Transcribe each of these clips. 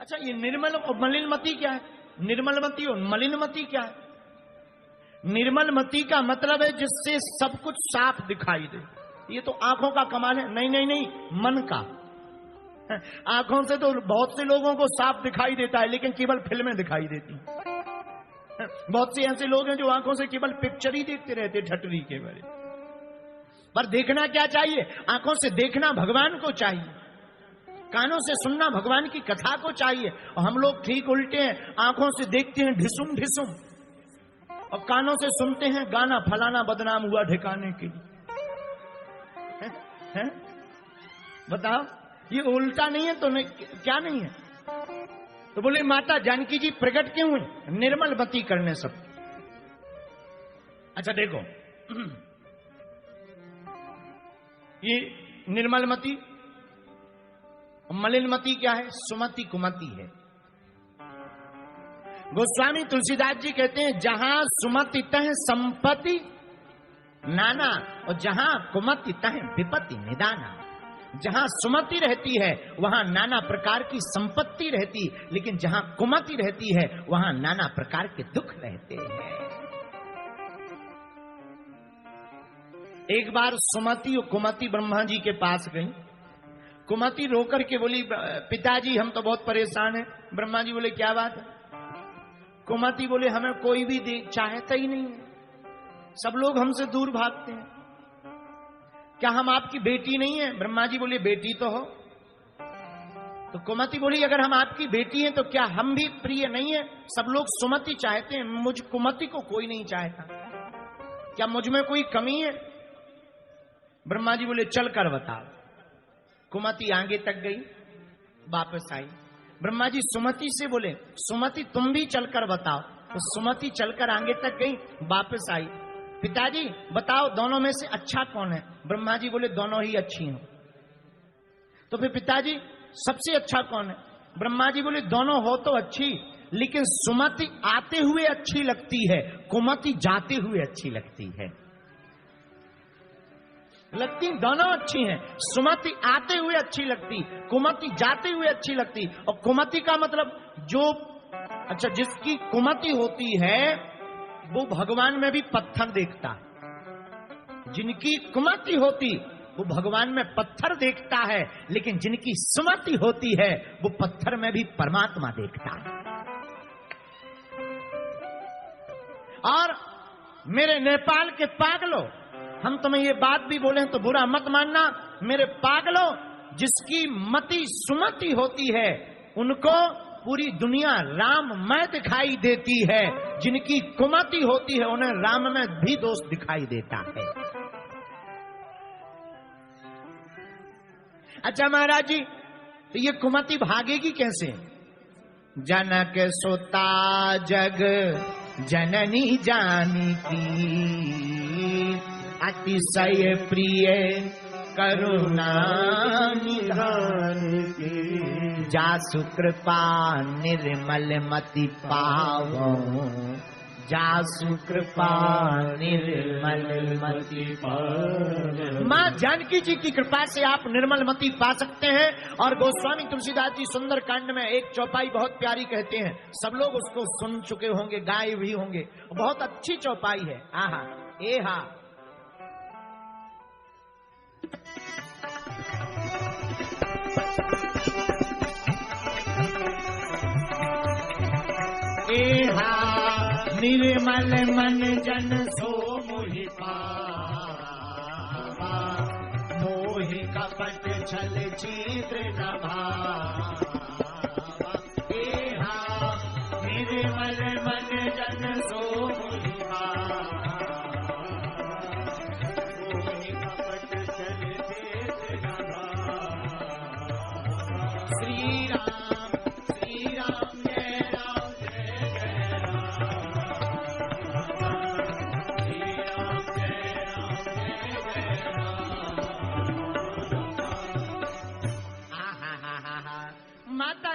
अच्छा, ये निर्मल और मलिनमती क्या है? निर्मलमती और मलिनमती क्या है? निर्मलमती का मतलब है जिससे सब कुछ साफ दिखाई दे। ये तो आंखों का कमाल है। नहीं नहीं नहीं, मन का। आंखों से तो बहुत से लोगों को साफ दिखाई देता है, लेकिन केवल फिल्में दिखाई देती। बहुत से ऐसे लोग हैं जो आंखों से केवल पिक्चर ही देखते रहते, ठटरी के बारे। पर देखना क्या चाहिए? आंखों से देखना भगवान को चाहिए, कानों से सुनना भगवान की कथा को चाहिए। और हम लोग ठीक उल्टे हैं, आंखों से देखते हैं ढिसुम ढिसुम, और कानों से सुनते हैं गाना फलाना बदनाम हुआ ठिकाने के लिए। बताओ, ये उल्टा नहीं है तो नहीं, क्या नहीं है? तो बोले माता जानकी जी प्रकट क्यों हुई? निर्मलमती करने सब। अच्छा देखो, ये निर्मलमती, मलिनमती क्या है? सुमति कुमति है। गोस्वामी तुलसीदास जी कहते हैं जहां सुमति तह संपत्ति नाना, और जहां कुमति तह विपत्ति निदाना। जहां सुमति रहती है वहां नाना प्रकार की संपत्ति रहती, लेकिन जहां कुमति रहती है वहां नाना प्रकार के दुख रहते हैं। एक बार सुमति और कुमति ब्रह्मा जी के पास गई। कुमति रोकर के बोली पिताजी हम तो बहुत परेशान हैं। ब्रह्मा जी बोले क्या बात है? कुमति बोले हमें कोई भी चाहता ही नहीं है, सब लोग हमसे दूर भागते हैं। क्या हम आपकी बेटी नहीं है? ब्रह्मा जी बोले बेटी तो हो। तो कुमति बोली अगर हम आपकी बेटी हैं तो क्या हम भी प्रिय नहीं है? सब लोग सुमति चाहते हैं, मुझ कुमति को कोई नहीं चाहता। क्या मुझ में कोई कमी है? ब्रह्मा जी बोले चल कर बताओ। कुमति आगे तक गई, वापस आई। ब्रह्मा जी सुमति से बोले सुमति तुम भी चलकर बताओ। तो सुमति चलकर आगे तक गई, वापस आई। पिताजी बताओ दोनों में से अच्छा कौन है? ब्रह्मा जी बोले दोनों ही अच्छी हो। तो फिर पिताजी सबसे अच्छा कौन है? ब्रह्मा जी बोले दोनों हो तो अच्छी, लेकिन सुमति आते हुए अच्छी लगती है, कुमति जाते हुए अच्छी लगती है। लगती दोनों अच्छी हैं, सुमति आते हुए अच्छी लगती, कुमति जाते हुए अच्छी लगती। और कुमति का मतलब जो, अच्छा जिसकी कुमति होती है वो भगवान में भी पत्थर देखता है। जिनकी कुमति होती वो भगवान में पत्थर देखता है, लेकिन जिनकी सुमति होती है वो पत्थर में भी परमात्मा देखता है। और मेरे नेपाल के पागलों, हम तुम्हें ये बात भी बोले तो बुरा मत मानना, मेरे पागलों, जिसकी मति सुमति होती है उनको पूरी दुनिया राममय दिखाई देती है, जिनकी कुमति होती है उन्हें राम में भी दोष दिखाई देता है। अच्छा महाराज जी, तो ये कुमति भागेगी कैसे? जनक सोता जग जननी जानकी, अतिशय प्रिय करुणा निधान की, जासु कृपा निर्मल मति पावो, जासु कृपा निर्मल मति पावो। मां जानकी जी की कृपा से आप निर्मल मति पा सकते हैं। और गोस्वामी तुलसीदास जी सुंदर कांड में एक चौपाई बहुत प्यारी कहते हैं, सब लोग उसको सुन चुके होंगे, गाए भी होंगे, बहुत अच्छी चौपाई है। आहा ए हा, एहा निर्मल मन जन सो मोहि पावा, मोहि कपट छल छिद्र न भावा। एहा निर्मल मन जन सो मोहि पावा, मोहि कपट छल छिद्र न भावा। श्री राम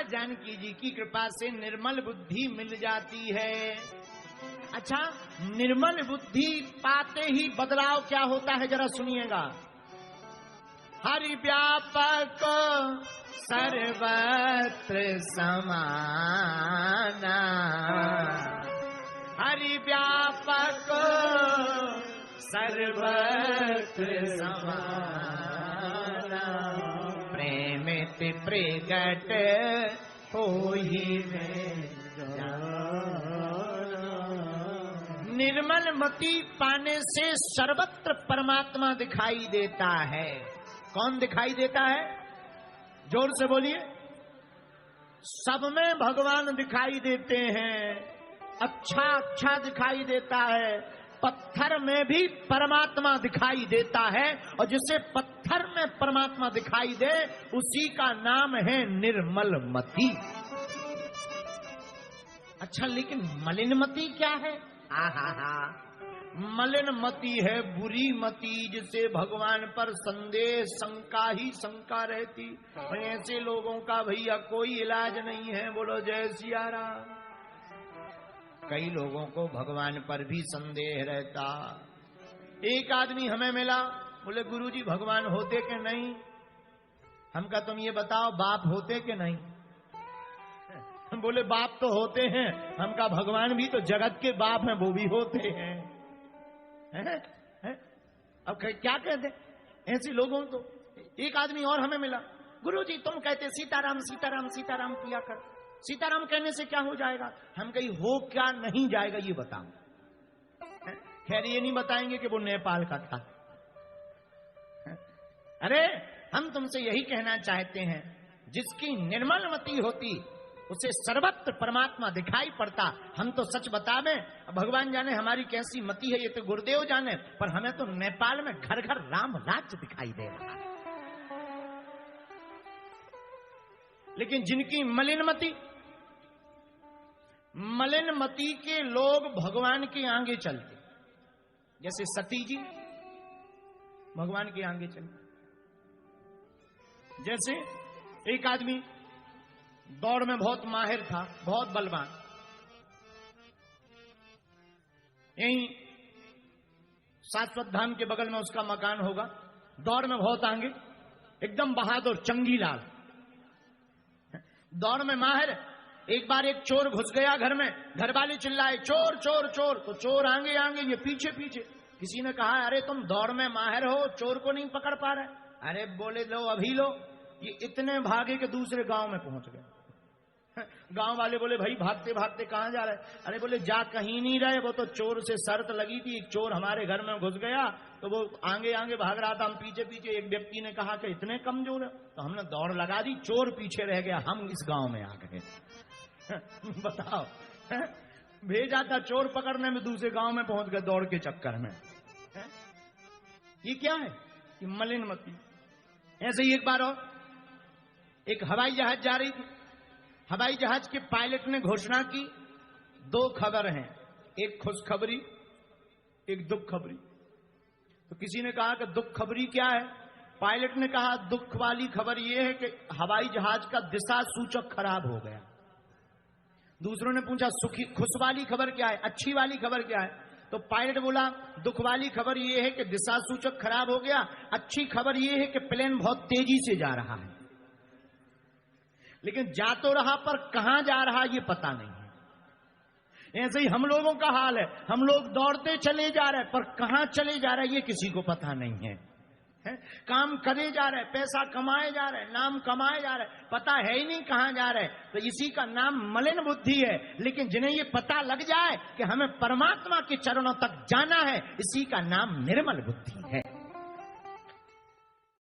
जानकी जी की कृपा से निर्मल बुद्धि मिल जाती है। अच्छा, निर्मल बुद्धि पाते ही बदलाव क्या होता है जरा सुनिएगा। हरि व्यापक सर्वत्र समाना, हरि व्यापक सर्वत्र समाना, प्रेमित प्रगट होई में निर्मल मति पाने से सर्वत्र परमात्मा दिखाई देता है। कौन दिखाई देता है? जोर से बोलिए। सब में भगवान दिखाई देते हैं, अच्छा अच्छा दिखाई देता है। पत्थर में भी परमात्मा दिखाई देता है, और जिसे पत्थर में परमात्मा दिखाई दे उसी का नाम है निर्मल मति। अच्छा, लेकिन मलिन मति क्या है? मलिन मति है बुरी मति, जिसे भगवान पर संदेह शंका ही शंका रहती। और ऐसे लोगों का भैया कोई इलाज नहीं है। बोलो जय सिया राम। कई लोगों को भगवान पर भी संदेह रहता। एक आदमी हमें मिला, बोले गुरुजी भगवान होते कि नहीं? हम कहा तुम ये बताओ बाप होते कि नहीं? बोले बाप तो होते हैं। हम कहा भगवान भी तो जगत के बाप हैं, वो भी होते हैं। अब क्या कहते ऐसे लोगों को। एक आदमी और हमें मिला, गुरुजी तुम कहते सीताराम सीताराम सीताराम किया कर, सीताराम कहने से क्या हो जाएगा? हम कहीं हो क्या नहीं जाएगा ये बताओ। खैर ये नहीं बताएंगे कि वो नेपाल का था। अरे हम तुमसे यही कहना चाहते हैं, जिसकी निर्मल मति होती उसे सर्वत्र परमात्मा दिखाई पड़ता। हम तो सच बतावे, भगवान जाने हमारी कैसी मति है, ये तो गुरुदेव जाने, पर हमें तो नेपाल में घर घर राम राज्य दिखाई दे रहा है। लेकिन जिनकी मलिन मति के लोग भगवान के आगे चलते, जैसे सती जी भगवान के आगे चलते। जैसे एक आदमी दौड़ में बहुत माहिर था, बहुत बलवान, यहीं शाश्वत धाम के बगल में उसका मकान होगा। दौड़ में बहुत आगे, एकदम बहादुर चंगी लाल, दौड़ में माहिर। एक बार एक चोर घुस गया घर में, घर वाले चिल्लाए चोर चोर चोर, तो चोर आगे आगे ये पीछे पीछे। किसी ने कहा अरे तुम दौड़ में माहिर हो, चोर को नहीं पकड़ पा रहे? अरे बोले लो अभी लो। ये इतने भागे कि दूसरे गांव में पहुंच गए। गांव वाले बोले भाई भागते भागते कहां जा रहे? अरे बोले जा कहीं नहीं रहे, वो तो चोर से शर्त लगी थी, एक चोर हमारे घर में घुस गया तो वो आगे आगे भाग रहा था, हम पीछे पीछे। एक व्यक्ति ने कहा कि इतने कमजोर है, तो हमने दौड़ लगा दी, चोर पीछे रह गया, हम इस गांव में आ गए। बताओ, भेजा था चोर पकड़ने में, दूसरे गांव में पहुंच गए दौड़ के चक्कर में। ये क्या है? ये मलिन मति। ऐसे ही एक बार और एक हवाई जहाज जा रही थी, हवाई जहाज के पायलट ने घोषणा की, दो खबर हैं, एक खुशखबरी एक दुख खबरी। तो किसी ने कहा कि दुख खबरी क्या है? पायलट ने कहा दुख वाली खबर यह है कि हवाई जहाज का दिशा सूचक खराब हो गया। दूसरों ने पूछा खुश वाली खबर क्या है, अच्छी वाली खबर क्या है? तो पायलट बोला दुख वाली खबर यह है कि दिशा सूचक खराब हो गया, अच्छी खबर यह है कि प्लेन बहुत तेजी से जा रहा है। लेकिन जा तो रहा पर कहां जा रहा ये पता नहीं है। ऐसे ही हम लोगों का हाल है, हम लोग दौड़ते चले जा रहे हैं पर कहां चले जा रहे हैं ये किसी को पता नहीं है। काम करे जा रहे, पैसा कमाए जा रहे, नाम कमाए जा रहे, पता है ही नहीं कहां जा रहे। तो इसी का नाम मलिन बुद्धि है। लेकिन जिन्हें ये पता लग जाए कि हमें परमात्मा के चरणों तक जाना है, इसी का नाम निर्मल बुद्धि है।